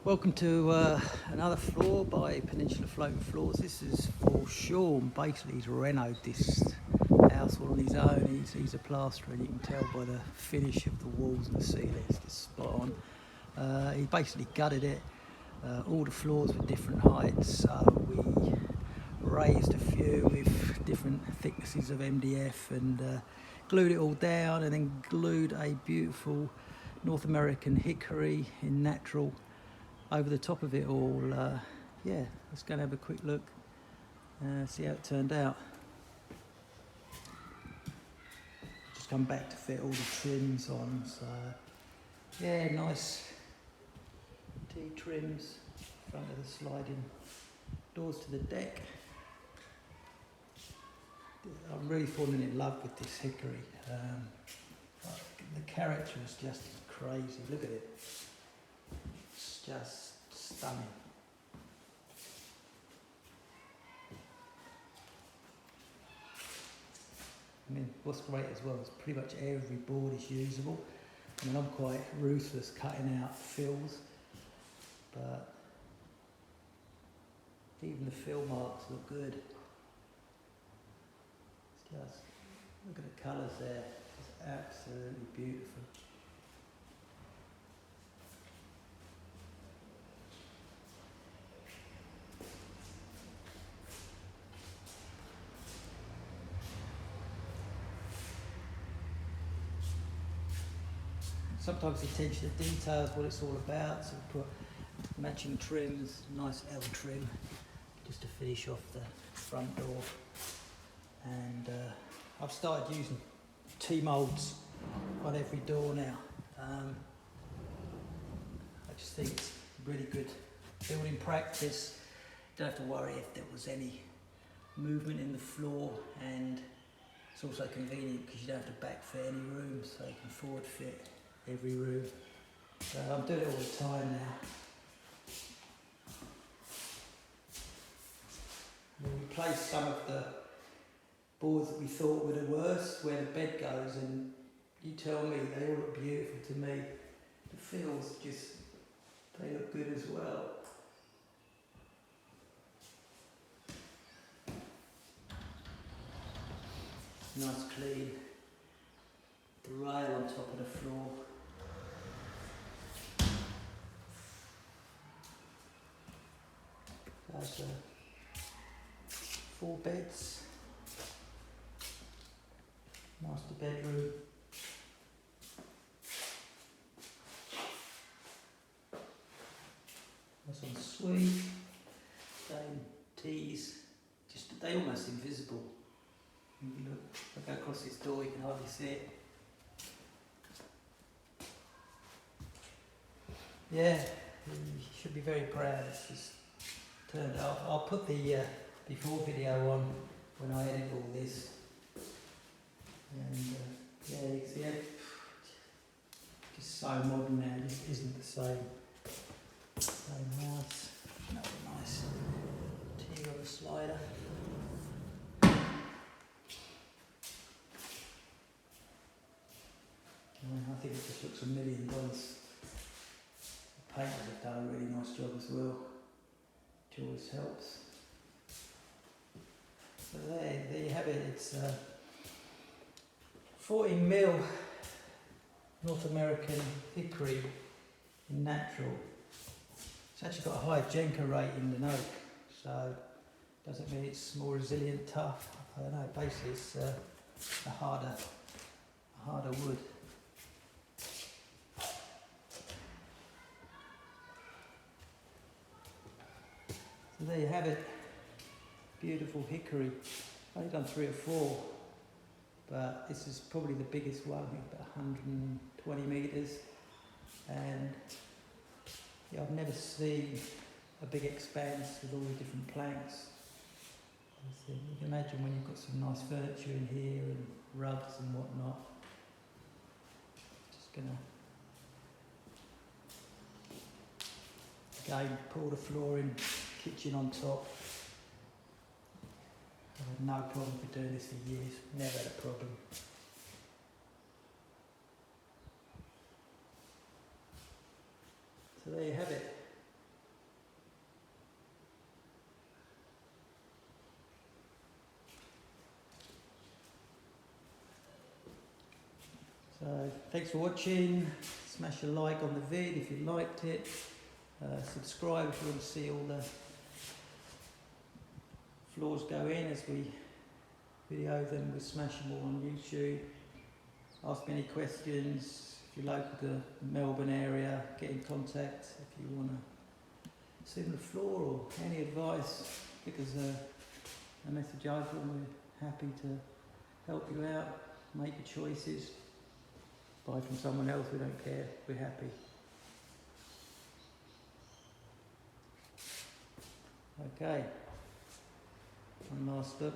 Welcome to another floor by Peninsula Floating Floors. This is for Sean. Basically, he's renoed this house all on his own. He's a plasterer, and you can tell by the finish of the walls and the ceiling, it's just spot on. He basically gutted it. All the floors were different heights, so we raised a few with different thicknesses of MDF and glued it all down, and then glued a beautiful North American hickory in natural over the top of it all. Yeah, let's go and have a quick look, see how it turned out. Just come back to fit all the trims on, so yeah, nice T-trims, front of the sliding doors to the deck. I'm really falling in love with this hickory. The character is just crazy, look at it. It's just stunning. I mean, what's great as well is pretty much every board is usable. I mean, I'm quite ruthless cutting out fills, but even the fill marks look good. It's just, look at the colours there, it's absolutely beautiful. Sometimes the attention to detail is what it's all about, so we put matching trims, nice L trim, just to finish off the front door. And I've started using T-moulds on every door now. I just think it's really good building practice. Don't have to worry if there was any movement in the floor, and it's also convenient because you don't have to backfit any rooms, so you can forward fit every room. So I'm doing it all the time now. We replaced some of the boards that we thought were the worst, where the bed goes, and you tell me they all look beautiful to me. The fills just, they look good as well. Nice clean. The rail on top of the floor. There's 4 beds. Master bedroom. Nice one suite. Same tees. Just, they're almost invisible. If you look, if I go across this door, you can hardly see it. Yeah, you should be very proud. It's just turned out. I'll put the before video on when I edit all this. And yeah, you can see it. Just so modern now, it just isn't the same house. Another nice T on a slider. I think it just looks $1 million. The painters have done a really nice job as well, which always helps. So there you have it. It's 40mm North American hickory in natural. It's actually got a higher Jenka rating than oak, so doesn't mean it's more resilient, tough. I don't know. Basically, it's a harder wood. So there you have it, beautiful hickory. I've only done 3 or 4, but this is probably the biggest one, I think about 120 metres. And yeah, I've never seen a big expanse with all the different planks. So you can imagine when you've got some nice furniture in here and rugs and whatnot. Just gonna again pour the floor in. Kitchen on top. I've had no problem for doing this for years, never had a problem. So there you have it. So thanks for watching. Smash a like on the vid if you liked it. Subscribe if you want to see all the floors go in as we video them. We smash them all on YouTube. Ask me any questions. If you're local to the Melbourne area, get in contact. If you want to see the floor or any advice, give us a message over and we're happy to help you out, make your choices. Buy from someone else, we don't care, we're happy. Okay, one last look.